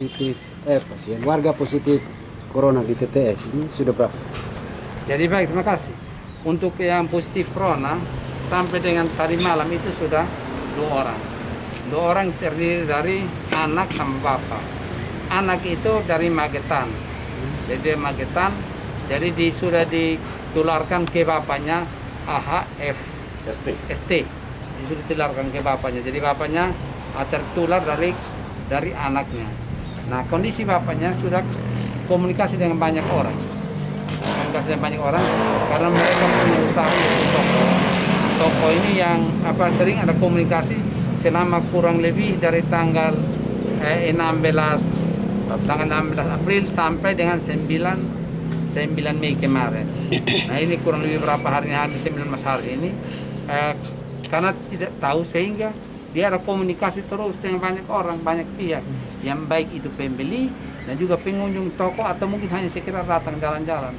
Positif, pasien warga positif corona di TTS ini sudah berapa? Jadi baik, terima kasih. Untuk yang positif corona sampai dengan tadi malam itu sudah 2 orang. 2 orang terdiri dari anak sama bapak. Anak itu dari Magetan. Jadi dia Magetan, jadi sudah ditularkan ke bapaknya AHF ST. Sudah ditularkan ke bapaknya. Jadi bapaknya tertular dari anaknya. Nah, kondisi bapaknya sudah komunikasi dengan banyak orang. Karena mereka punya usaha di toko. Toko ini yang sering ada komunikasi selama kurang lebih dari tanggal 16 April sampai dengan 9 Mei kemarin. Nah, ini kurang lebih berapa hari 19 hari ini karena tidak tahu sehingga dia ada komunikasi terus dengan banyak orang, banyak pihak yang baik itu pembeli dan juga pengunjung toko atau mungkin hanya sekedar datang jalan-jalan.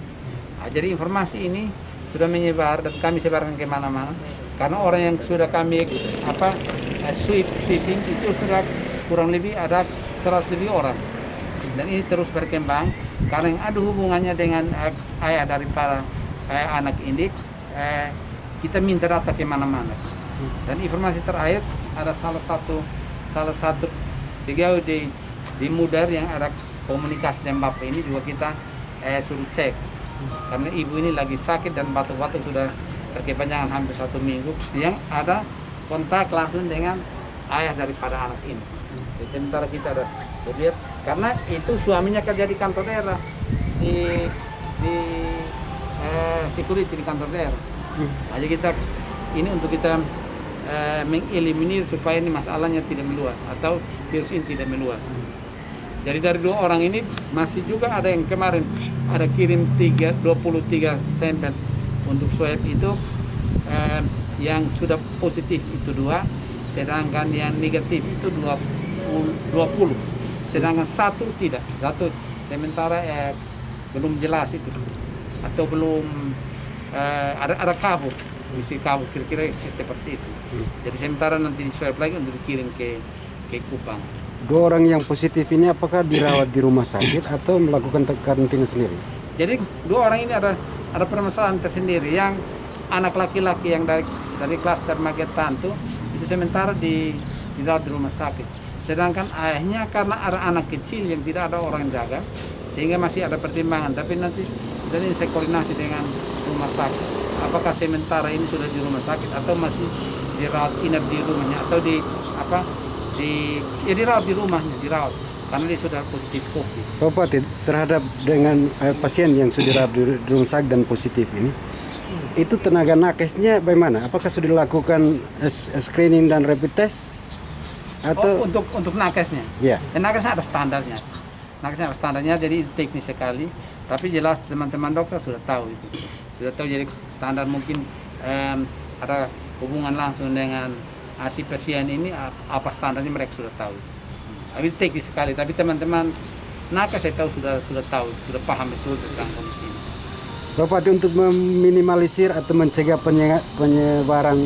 Nah, jadi informasi ini sudah menyebar dan kami sebarkan kemana-mana karena orang yang sudah kami sweeping itu sudah kurang lebih ada 100 lebih orang dan ini terus berkembang karena yang ada hubungannya dengan ayah daripada anak ini kita minta data kemana-mana dan informasi terakhir ada salah satu pegawai di Mudar yang ada komunikasi dengan bapak ini juga kita suruh cek karena ibu ini lagi sakit dan batuk-batuk sudah terkepanjangan hampir 1 minggu yang ada kontak langsung dengan ayah daripada anak ini. Jadi sementara kita ada lihat karena itu suaminya kerja di kantor daerah di security di kantor daerah. Jadi kita ini untuk kita mengeliminir supaya ini masalahnya tidak meluas atau virus ini tidak meluas. Jadi dari 2 orang ini masih juga ada yang kemarin ada kirim 23 sampel untuk swab itu yang sudah positif itu 2, sedangkan yang negatif itu 20, sedangkan 1 tidak. 1 sementara belum jelas itu atau belum ada kabur. Isi kabur kira-kira seperti itu. Jadi sementara nanti di swab lagi untuk dikirim ke Kupang. 2 orang yang positif ini apakah dirawat di rumah sakit atau melakukan karantina sendiri? Jadi 2 orang ini ada permasalahan tersendiri. Yang anak laki-laki yang dari klaster Magetan itu sementara dirawat di rumah sakit. Sedangkan ayahnya karena ada anak kecil yang tidak ada orang jaga sehingga masih ada pertimbangan. Tapi nanti jadi saya koordinasi dengan rumah sakit. Apakah sementara ini sudah di rumah sakit atau masih dirawat inap di rumahnya atau dirawat di rumahnya, karena dia sudah positif COVID. Bapak terhadap dengan pasien yang sudah dirawat di rumah sakit dan positif ini, itu tenaga nakesnya bagaimana? Apakah sudah dilakukan screening dan rapid test? Atau untuk nakesnya? Ya. Dan nakesnya ada standarnya. Jadi teknis sekali. Tapi jelas teman-teman dokter sudah tahu itu. Sudah tahu jadi standar mungkin ada hubungan langsung dengan si pasien ini apa standarnya mereka sudah tahu. Tapi teknis sekali. Tapi teman-teman nakes saya tahu sudah tahu, sudah paham betul tentang kondisi ini. Bapak untuk meminimalisir atau mencegah penyebaran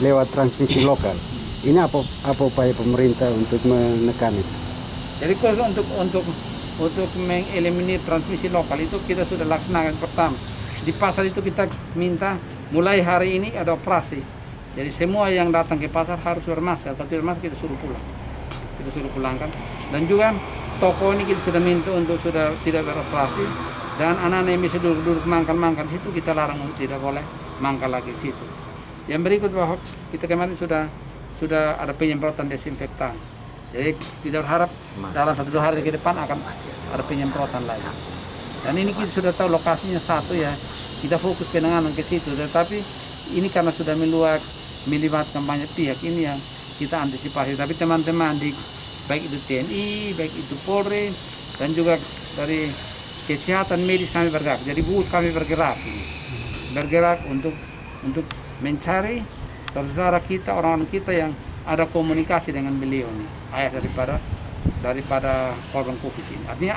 lewat transmisi lokal, ini apa upaya pemerintah untuk menekan itu? Jadi kalau untuk mengeliminir transmisi lokal itu kita sudah laksanakan pertama. Di pasar itu kita minta mulai hari ini ada operasi. Jadi semua yang datang ke pasar harus bermasker. Kalau tidak bermasker kita suruh pulang. Kita suruh pulangkan. Dan juga toko ini kita sudah minta untuk sudah tidak beroperasi. Dan anak-anak yang bisa duduk mangkal-mangkal di situ kita larang untuk tidak boleh mangkal lagi di situ. Yang berikut bahwa kita kemarin sudah ada penyemprotan desinfektan. Jadi kita berharap dalam 1-2 hari ke depan akan ada penyemprotan lagi. Dan ini kita sudah tahu lokasinya satu ya, kita fokus penanganan ke situ. Tetapi ini karena sudah melibatkan banyak pihak ini yang kita antisipasi. Tapi teman-teman baik itu TNI, baik itu Polri, dan juga dari kesehatan medis kami bergerak. Jadi kami bergerak untuk mencari saudara kita, orang-orang kita yang ada komunikasi dengan beliau nih, ayah daripada korban COVID ini. Artinya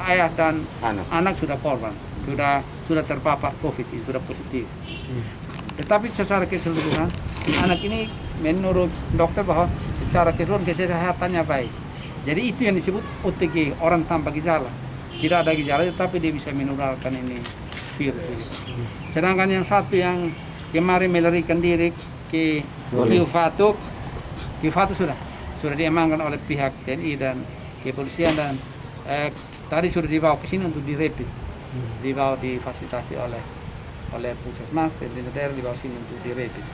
ayah dan anak sudah korban, sudah terpapar COVID ini, sudah positif. Tetapi secara keseluruhan anak ini menurut dokter bahwa secara keseluruhan kesehatannya baik. Jadi itu yang disebut OTG, orang tanpa gejala. Tidak ada gejala tetapi dia bisa menularkan ini virus ini. Sedangkan yang satu yang kemarin melarikan diri ke Kiufatuk sudah diamankan oleh pihak TNI dan kepolisian dan tadi sudah dibawa ke sini untuk direpit, dibawa difasilitasi oleh Puskesmas, pemerintah daerah dibawa sini untuk direpit.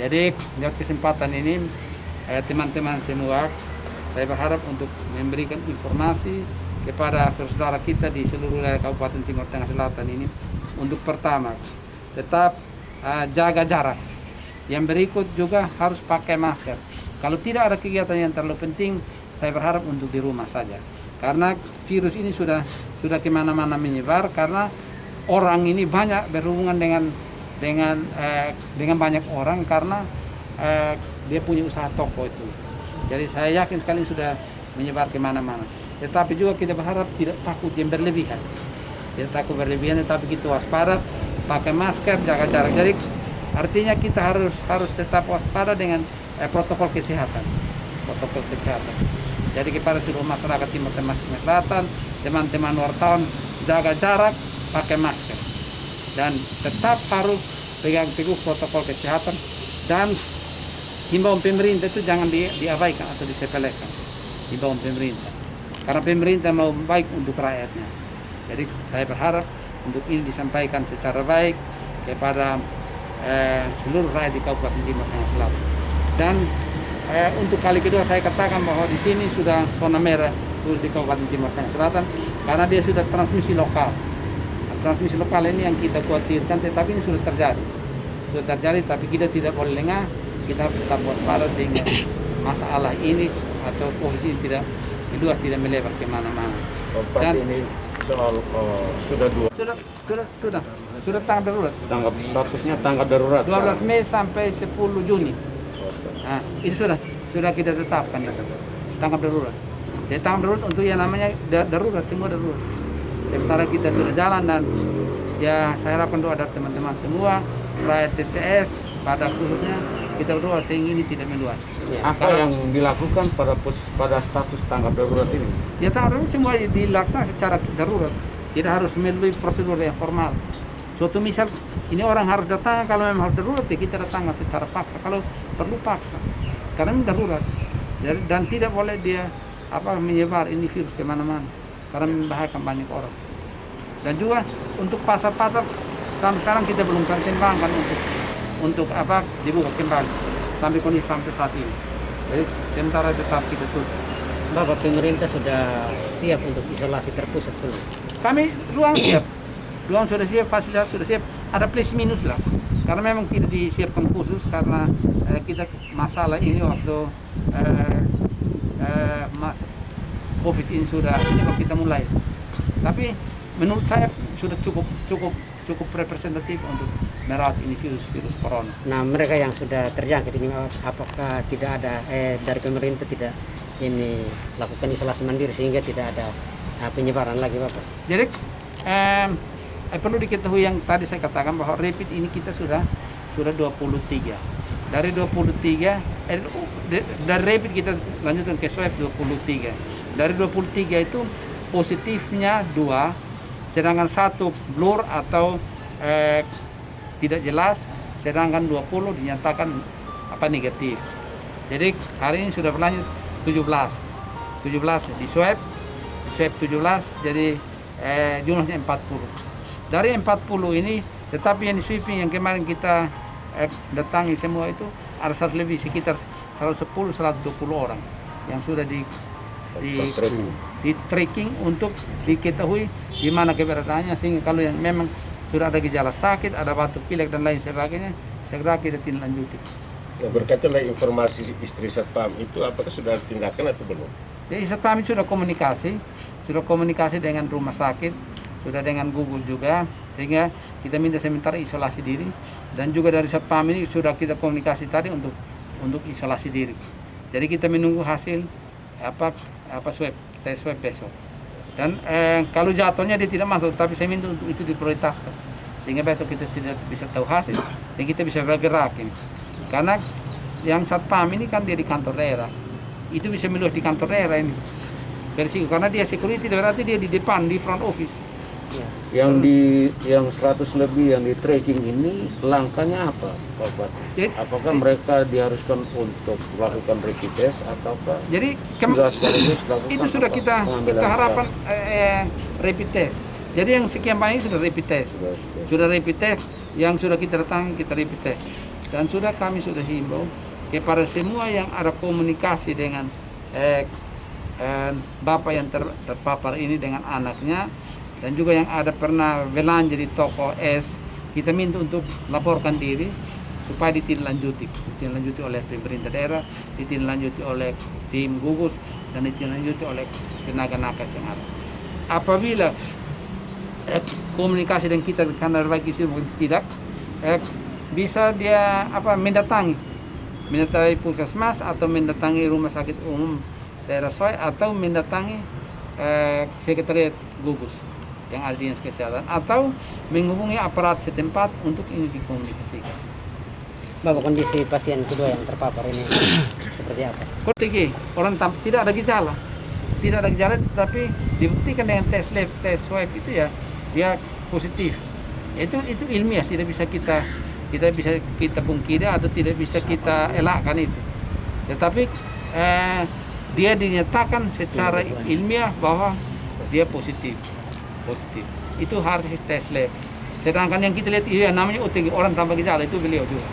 Jadi dalam kesempatan ini teman-teman semua, saya berharap untuk memberikan informasi kepada saudara kita di seluruh wilayah Kabupaten Timur Tengah Selatan ini untuk pertama tetap jaga jarak. Yang berikut juga harus pakai masker. Kalau tidak ada kegiatan yang terlalu penting, saya berharap untuk di rumah saja. Karena virus ini sudah kemana-mana menyebar karena orang ini banyak berhubungan dengan banyak orang karena dia punya usaha toko itu. Jadi saya yakin sekali sudah menyebar kemana-mana. Tetapi juga kita berharap tidak takut yang berlebihan. Tidak takut berlebihan, tetapi kita waspada, pakai masker, jaga jarak. Jadi artinya kita harus tetap waspada dengan protokol kesehatan. Protokol kesehatan. Jadi kepada seluruh masyarakat Timur Tengah Selatan, teman-teman wartawan, jaga jarak, pakai masker. Dan tetap harus pegang teguh protokol kesehatan dan himbauan pemerintah itu jangan diabaikan atau disepelekan. Himbauan pemerintah. Karena pemerintah mau baik untuk rakyatnya. Jadi saya berharap untuk ini disampaikan secara baik kepada seluruh rakyat di Kabupaten Timur Tengah Selatan. Dan untuk kali kedua saya katakan bahwa di sini sudah zona merah khusus di Kabupaten Timur Tengah Selatan karena dia sudah transmisi lokal. Nah, transmisi lokal ini yang kita khawatirkan, tetapi ini sudah terjadi. Sudah terjadi, tapi kita tidak boleh lengah. Kita harus tetap waspada sehingga masalah ini atau posisi ini tidak meluas, tidak melebar kemana-mana. Dan ini soal sudah tanggap darurat. tanggap statusnya tanggap darurat. 12 Mei sampai 10 Juni. Nah, itu sudah kita tetapkan itu. Tanggap darurat. Jadi tanggap darurat untuk yang namanya darurat, semua darurat. Sementara kita sudah jalan dan ya saya harapkan doa dari teman-teman semua, rakyat TTS pada khususnya kita berdoa sehingga ini tidak meluas. Apa yang dilakukan pada status tanggap darurat ini? Ya tanggap darurat semua dilaksanakan secara darurat. Tidak harus melalui prosedur yang formal. Suatu misal ini orang harus datang, kalau memang harus darurat ya kita datangkan secara paksa. Kalau perlu paksa, karena ini darurat. Jadi, dan tidak boleh dia menyebar ini virus kemana-mana, karena membahayakan banyak orang. Dan juga untuk pasar-pasar sampai sekarang kita belum pertimbangkan untuk dibuka kembali sampai kondisi sampai saat ini. Jadi sementara tetap kita tutup. Bapak, pemerintah sudah siap untuk isolasi terpusat belum? Kami ruang siap, ruang sudah siap, fasilitas sudah siap. Ada plus minus lah, karena memang tidak disiapkan khusus karena kita masalah ini waktu COVID ini sudah kita mulai. Tapi menurut saya sudah cukup representatif untuk merawat ini virus corona. Nah, mereka yang sudah terjangkit ini apakah tidak ada dari pemerintah tidak ini lakukan isolasi mandiri sehingga tidak ada penyebaran lagi, Bapak? Jadi perlu diketahui yang tadi saya katakan bahwa rapid ini kita sudah 23. Dari 23 dari rapid kita lanjutkan ke swab 23. Dari 23 itu positifnya 2, sedangkan 1 blur atau tidak jelas, sedangkan 20 dinyatakan negatif. Jadi hari ini sudah berlanjut 17 di swab 17, jadi jumlahnya 40. Dari 40 ini, tetapi yang di sweeping yang kemarin kita datangi semua itu ada lebih sekitar 110-120 orang yang sudah di tracking untuk diketahui di mana keberadaannya, sehingga kalau yang memang sudah ada gejala sakit, ada batuk pilek dan lain sebagainya, segera kita tindak lanjuti. Nah, berkaitan dengan informasi istri Satpam itu apakah sudah tindakan atau belum? Jadi Satpam sudah komunikasi dengan rumah sakit, sudah dengan gugus juga, sehingga kita minta sementara isolasi diri, dan juga dari Satpam ini sudah kita komunikasi tadi untuk isolasi diri. Jadi kita menunggu hasil tes swab besok. Dan kalau jatuhnya dia tidak masuk, tapi saya minta untuk itu diprioritaskan, sehingga besok kita sudah bisa tahu hasil dan kita bisa bergerak ini. Karena yang Satpam ini kan dia di kantor daerah, itu bisa meluas di kantor daerah ini. berisiko karena dia security berarti dia di depan di front office. Yang 100 lebih yang di tracking ini langkahnya apa, Pak Bupati? Apakah mereka diharuskan untuk melakukan rapid test ataukah Jadi sudah sekaligus lakukan itu sudah apa? kita Pengambilan harapkan rapid test. Jadi yang sekian banyak sudah rapid test. Sudah rapid test yang sudah kita datang kita rapid test. Dan kami sudah himbau kepada semua yang ada komunikasi dengan bapak yang terpapar ini dengan anaknya dan juga yang ada pernah belanja di toko es, kita minta untuk laporkan diri supaya ditindaklanjuti oleh pemerintah daerah, ditindaklanjuti oleh tim gugus dan ditindaklanjuti oleh tenaga nakes yang ada. Apabila komunikasi dengan kita karena bagi tidak bisa dia mendatangi puskesmas atau mendatangi rumah sakit umum daerah Soe atau mendatangi sekretariat gugus yang ada dinas kesehatan atau menghubungi aparat setempat untuk ini dikomunikasikan. Bapak, kondisi pasien kedua yang terpapar ini seperti apa? OTG, orang tidak ada gejala, tetapi dibuktikan dengan tes lab, tes swab itu ya dia positif. Itu ilmiah, tidak bisa kita pungkiri atau tidak bisa kita elakkan itu. Tetapi dia dinyatakan secara ilmiah bahwa dia positif. Itu harus tes lab. Sedangkan yang kita lihat namanya OTG, orang tanpa gejala, itu beliau juga.